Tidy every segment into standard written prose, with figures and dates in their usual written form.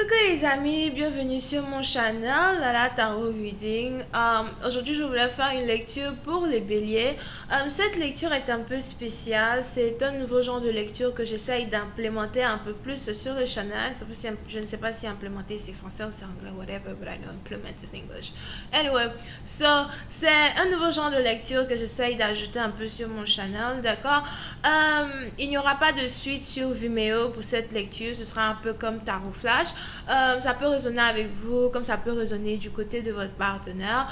Coucou les amis, bienvenue sur mon channel Lala Tarot Reading. Aujourd'hui je voulais faire une lecture pour les béliers. Cette lecture est un peu spéciale, c'est un nouveau genre de lecture que j'essaye d'implémenter un peu plus sur le channel. Je ne sais pas si implémenter c'est français ou c'est anglais, whatever, but I know implement is English. Anyway, c'est un nouveau genre de lecture que j'essaye d'ajouter un peu sur mon channel, d'accord? Il n'y aura pas de suite sur Vimeo pour cette lecture, ce sera un peu comme Tarot Flash. Ça peut résonner avec vous comme ça peut résonner du côté de votre partenaire.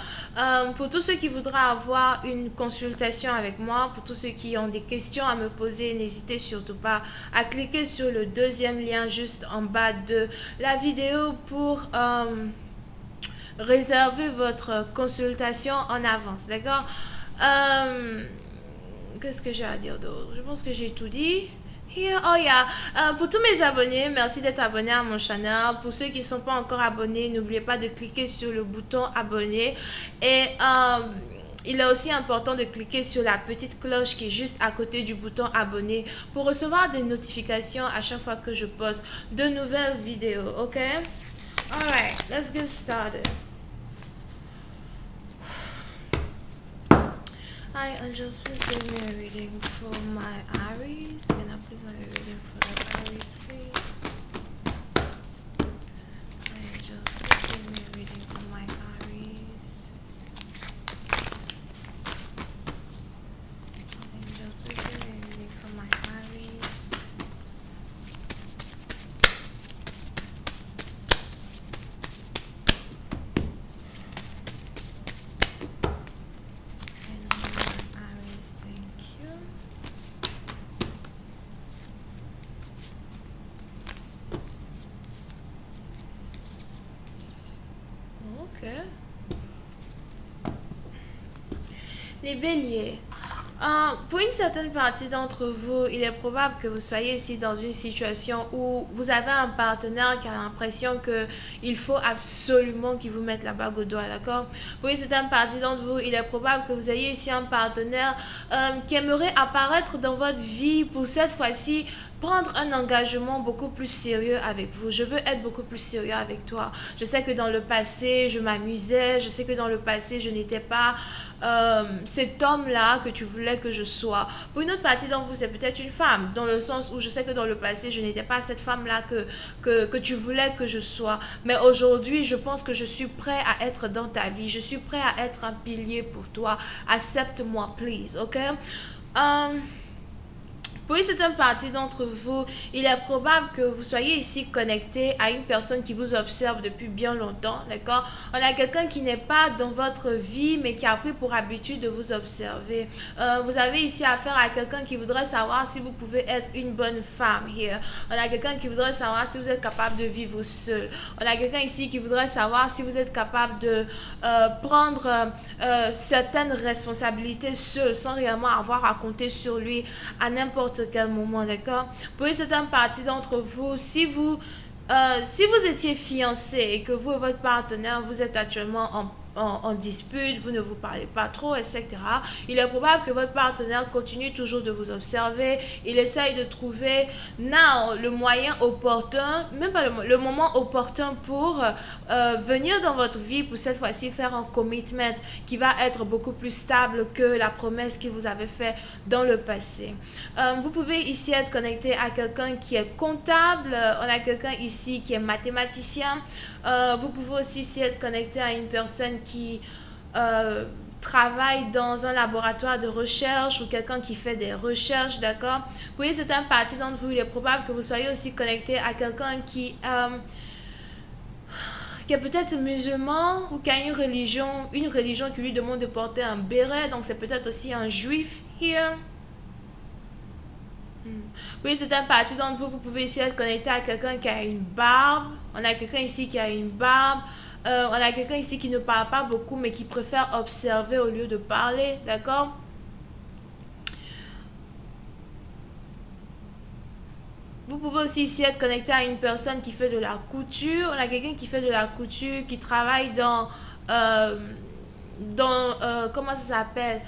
Pour tous ceux qui voudraient avoir une consultation avec moi, pour tous ceux qui ont des questions à me poser, n'hésitez surtout pas à cliquer sur le deuxième lien juste en bas de la vidéo pour réserver votre consultation en avance, d'accord? Qu'est-ce que j'ai à dire d'autre? Je pense que j'ai tout dit. Here, oh yeah. Pour tous mes abonnés, merci d'être abonné à mon channel. Pour ceux qui ne sont pas encore abonnés, n'oubliez pas de cliquer sur le bouton abonner. Et il est aussi important de cliquer sur la petite cloche qui est juste à côté du bouton abonner pour recevoir des notifications à chaque fois que je poste de nouvelles vidéos. Ok? Alright, let's get started. Hi angels, please give me a reading for my Aries. Can I please have a reading for the Aries, please? Hi angels, please give me a reading for my Aries. Hi angels, please give me a reading for my Aries. Les béliers. Pour une certaine partie d'entre vous, il est probable que vous soyez ici dans une situation où vous avez un partenaire qui a l'impression qu'il faut absolument qu'il vous mette la bague au doigt, d'accord? Pour une certaine partie d'entre vous, il est probable que vous ayez ici un partenaire qui aimerait apparaître dans votre vie pour cette fois-ci prendre un engagement beaucoup plus sérieux avec vous. Je veux être beaucoup plus sérieux avec toi. Je sais que dans le passé, je m'amusais. Je sais que dans le passé, je n'étais pas cet homme-là que tu voulais que je sois. Pour une autre partie d'entre vous, c'est peut-être une femme, dans le sens où je sais que dans le passé, je n'étais pas cette femme-là que tu voulais que je sois. Mais aujourd'hui, je pense que je suis prêt à être dans ta vie. Je suis prêt à être un pilier pour toi. Accepte-moi, please, ok? Pour une certaine partie d'entre vous, il est probable que vous soyez ici connecté à une personne qui vous observe depuis bien longtemps, d'accord? On a quelqu'un qui n'est pas dans votre vie, mais qui a pris pour habitude de vous observer. Vous avez ici affaire à quelqu'un qui voudrait savoir si vous pouvez être une bonne femme, here. On a quelqu'un qui voudrait savoir si vous êtes capable de vivre seul. On a quelqu'un ici qui voudrait savoir si vous êtes capable de prendre certaines responsabilités seul, sans réellement avoir à compter sur lui à n'importe quel moment, d'accord? Pour une certaine partie d'entre vous, si vous étiez fiancé et que vous et votre partenaire, vous êtes actuellement en dispute, vous ne vous parlez pas trop, etc., il est probable que votre partenaire continue toujours de vous observer. Il essaye de trouver le moyen opportun, même pas le moment opportun pour venir dans votre vie pour cette fois-ci faire un commitment qui va être beaucoup plus stable que la promesse qu'il vous avait fait dans le passé. Vous pouvez ici être connecté à quelqu'un qui est comptable. On a quelqu'un ici qui est mathématicien. Vous pouvez aussi ici être connecté à une personne qui travaille dans un laboratoire de recherche ou quelqu'un qui fait des recherches, d'accord? Vous voyez, c'est un parti d'entre vous, il est probable que vous soyez aussi connecté à quelqu'un qui est peut-être musulman ou qui a une religion qui lui demande de porter un béret, donc c'est peut-être aussi un juif here. Oui, c'est un parti d'entre vous. Vous pouvez ici être connecté à quelqu'un qui a une barbe. On a quelqu'un ici qui a une barbe. On a quelqu'un ici qui ne parle pas beaucoup, mais qui préfère observer au lieu de parler. D'accord? Vous pouvez aussi ici être connecté à une personne qui fait de la couture. On a quelqu'un qui fait de la couture, qui travaille dans comment ça s'appelle?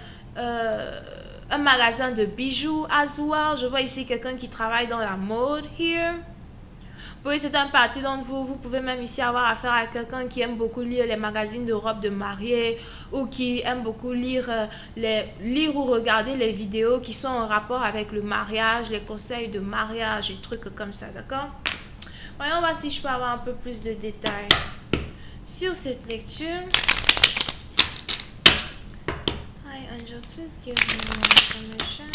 Un magasin de bijoux as well. Je vois ici quelqu'un qui travaille dans la mode here. Oui, c'est un parti d'entre vous. Vous pouvez même ici avoir affaire à quelqu'un qui aime beaucoup lire les magazines de robes de mariée ou qui aime beaucoup lire ou regarder les vidéos qui sont en rapport avec le mariage, les conseils de mariage et trucs comme ça, d'accord? Voyons voir si je peux avoir un peu plus de détails sur cette lecture. Hi, angels, please give me more information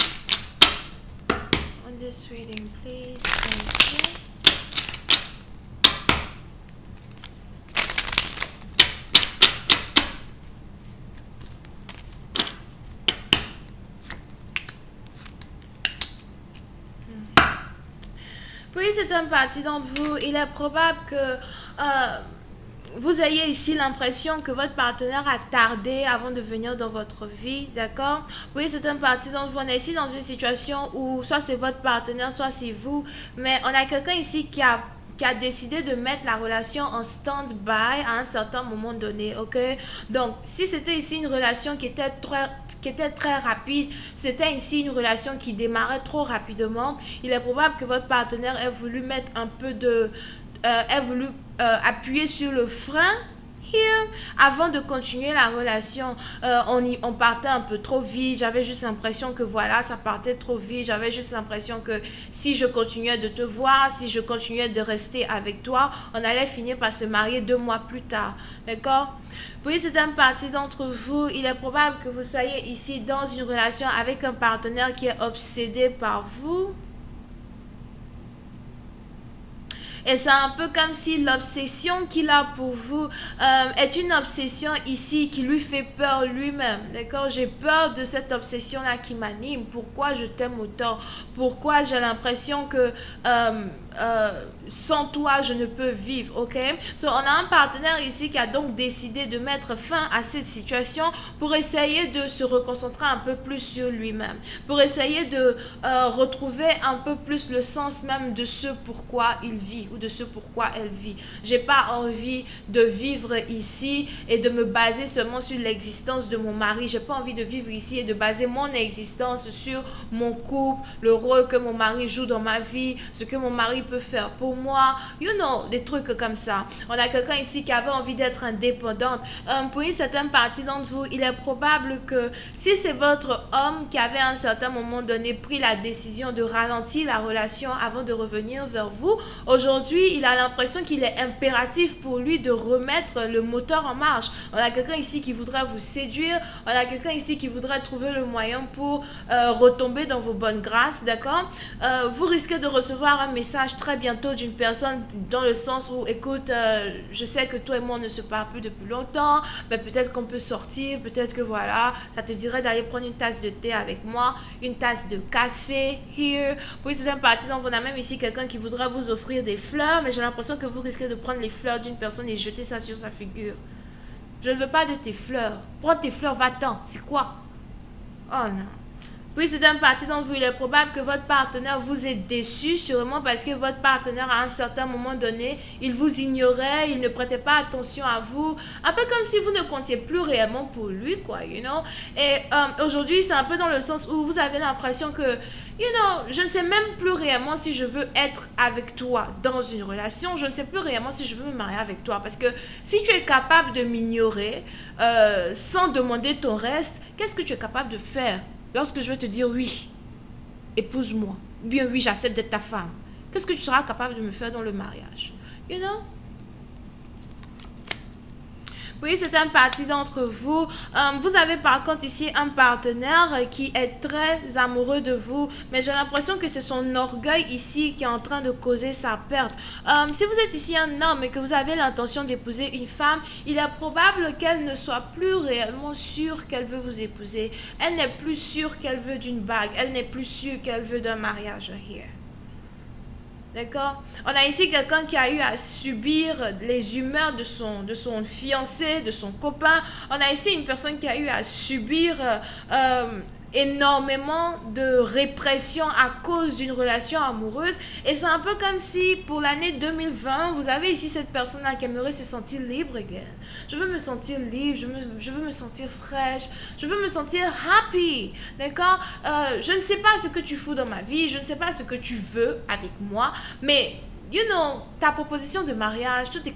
on this reading, please. Thank you. Puis c'est un parti d'entre vous. Il est probable que vous ayez ici l'impression que votre partenaire a tardé avant de venir dans votre vie, d'accord? Oui, c'est un parti d'entre vous. On est ici dans une situation où soit c'est votre partenaire, soit c'est vous. Mais on a quelqu'un ici qui a décidé de mettre la relation en stand-by à un certain moment donné, ok? Donc, si c'était ici une relation qui était très rapide, c'était ici une relation qui démarrait trop rapidement, il est probable que votre partenaire ait voulu mettre un peu de... ait voulu appuyer sur le frein here avant de continuer la relation. On partait un peu trop vite. J'avais juste l'impression que voilà, ça partait trop vite. J'avais juste l'impression que si je continuais de te voir, si je continuais de rester avec toi, on allait finir par se marier 2 mois plus tard. D'accord? Puis c'est un parti d'entre vous. Il est probable que vous soyez ici dans une relation avec un partenaire qui est obsédé par vous. Et c'est un peu comme si l'obsession qu'il a pour vous est une obsession ici qui lui fait peur lui-même. D'accord? J'ai peur de cette obsession-là qui m'anime. Pourquoi je t'aime autant? Pourquoi j'ai l'impression que sans toi, je ne peux vivre, ok? So, on a un partenaire ici qui a donc décidé de mettre fin à cette situation pour essayer de se reconcentrer un peu plus sur lui-même, pour essayer de retrouver un peu plus le sens même de ce pourquoi il vit ou de ce pourquoi elle vit. J'ai pas envie de vivre ici et de me baser seulement sur l'existence de mon mari. J'ai pas envie de vivre ici et de baser mon existence sur mon couple, le rôle que mon mari joue dans ma vie, ce que mon mari peut faire pour moi, des trucs comme ça. On a quelqu'un ici qui avait envie d'être indépendante. Pour une certaine partie d'entre vous, il est probable que si c'est votre homme qui avait à un certain moment donné pris la décision de ralentir la relation avant de revenir vers vous, aujourd'hui, il a l'impression qu'il est impératif pour lui de remettre le moteur en marche. On a quelqu'un ici qui voudrait vous séduire. On a quelqu'un ici qui voudrait trouver le moyen pour retomber dans vos bonnes grâces, d'accord? Vous risquez de recevoir un message très bientôt d'une personne dans le sens où, écoute, je sais que toi et moi on ne se parle plus depuis longtemps, mais peut-être qu'on peut sortir, peut-être que voilà, ça te dirait d'aller prendre une tasse de thé avec moi, une tasse de café, here. Puis c'est un parti, donc on a même ici quelqu'un qui voudrait vous offrir des fleurs, mais j'ai l'impression que vous risquez de prendre les fleurs d'une personne et jeter ça sur sa figure. Je ne veux pas de tes fleurs. Prends tes fleurs, va-t'en. C'est quoi? Oh non. Puis c'est un parti dont il est probable que votre partenaire vous ait déçu, sûrement parce que votre partenaire à un certain moment donné, il vous ignorait, il ne prêtait pas attention à vous, un peu comme si vous ne comptiez plus réellement pour lui, quoi, you know. Et aujourd'hui, c'est un peu dans le sens où vous avez l'impression que, je ne sais même plus réellement si je veux être avec toi dans une relation, je ne sais plus réellement si je veux me marier avec toi, parce que si tu es capable de m'ignorer sans demander ton reste, qu'est-ce que tu es capable de faire lorsque je vais te dire oui, épouse-moi, ou bien oui, j'accepte d'être ta femme? Qu'est-ce que tu seras capable de me faire dans le mariage? Oui, c'est un parti d'entre vous. Vous avez par contre ici un partenaire qui est très amoureux de vous, mais j'ai l'impression que c'est son orgueil ici qui est en train de causer sa perte. Si vous êtes ici un homme et que vous avez l'intention d'épouser une femme, il est probable qu'elle ne soit plus réellement sûre qu'elle veut vous épouser. Elle n'est plus sûre qu'elle veut d'une bague. Elle n'est plus sûre qu'elle veut d'un mariage. Here. D'accord? On a ici quelqu'un qui a eu à subir les humeurs de son fiancé, de son copain. On a ici une personne qui a eu à subir énormément de répression à cause d'une relation amoureuse. Et c'est un peu comme si pour l'année 2020, vous avez ici cette personne-là qui aimerait se sentir libre again. Je veux me sentir libre, je veux me sentir fraîche, je veux me sentir happy. D'accord? Je ne sais pas ce que tu fous dans ma vie, je ne sais pas ce que tu veux avec moi, mais ta proposition de mariage, tous tes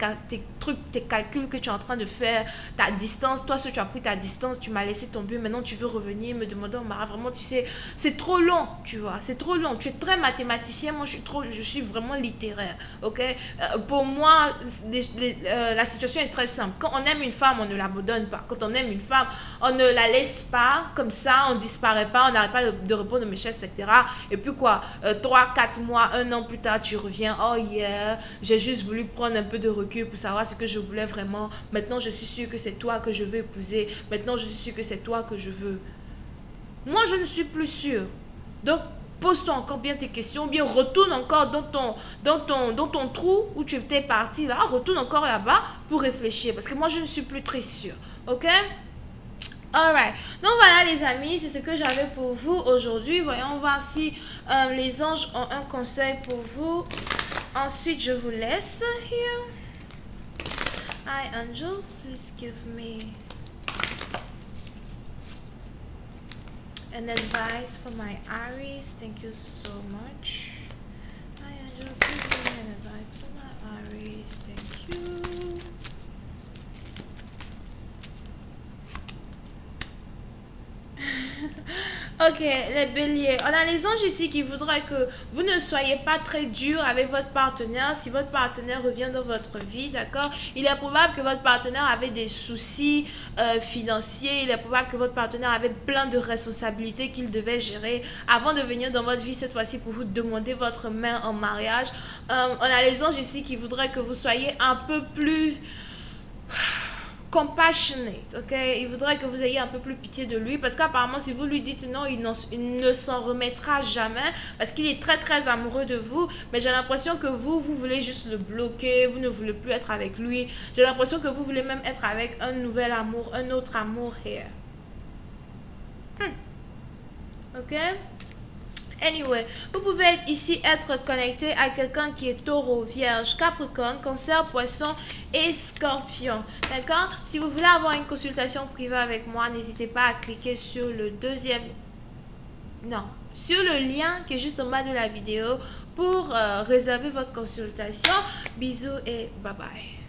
trucs, tes calculs que tu es en train de faire, ta distance, toi, si tu as pris ta distance, tu m'as laissé tomber, maintenant tu veux revenir, me demander, oh Mara, vraiment, tu sais, c'est trop long, tu vois, c'est trop long. Tu es très mathématicien, moi, je suis vraiment littéraire, ok? Pour moi, la situation est très simple. Quand on aime une femme, on ne l'abandonne pas. Quand on aime une femme, on ne la laisse pas comme ça, on disparaît pas, on n'arrête pas de répondre à mes chaises, etc. Et puis quoi, 3, 4 mois, 1 an plus tard, tu reviens, oh yeah, j'ai juste voulu prendre un peu de recul pour savoir ce que je voulais vraiment. Maintenant, je suis sûre que c'est toi que je veux épouser. Maintenant, je suis sûre que c'est toi que je veux. Moi, je ne suis plus sûre. Donc, pose-toi encore bien tes questions, ou bien retourne encore dans ton trou où tu étais parti là, retourne encore là-bas pour réfléchir. Parce que moi, je ne suis plus très sûre. Ok? Alright. Donc voilà les amis, c'est ce que j'avais pour vous aujourd'hui. Voyons voir si les anges ont un conseil pour vous. Ensuite, je vous laisse here. Hi angels, please give me an advice for my Aries. Thank you so much. Hi angels, please give me an advice for my Aries. Thank you. Ok, les béliers. On a les anges ici qui voudraient que vous ne soyez pas très dur avec votre partenaire. Si votre partenaire revient dans votre vie, d'accord? Il est probable que votre partenaire avait des soucis financiers. Il est probable que votre partenaire avait plein de responsabilités qu'il devait gérer avant de venir dans votre vie cette fois-ci pour vous demander votre main en mariage. On a les anges ici qui voudraient que vous soyez un peu plus compassionate, ok? Il voudrait que vous ayez un peu plus pitié de lui parce qu'apparemment si vous lui dites non, il ne s'en remettra jamais parce qu'il est très très amoureux de vous, mais j'ai l'impression que vous voulez juste le bloquer, vous ne voulez plus être avec lui. J'ai l'impression que vous voulez même être avec un nouvel amour, un autre amour here. Ok? Anyway, vous pouvez ici être connecté à quelqu'un qui est taureau, vierge, capricorne, cancer, poisson et scorpion. D'accord? Si vous voulez avoir une consultation privée avec moi, n'hésitez pas à cliquer sur le sur le lien qui est juste en bas de la vidéo pour réserver votre consultation. Bisous et bye bye.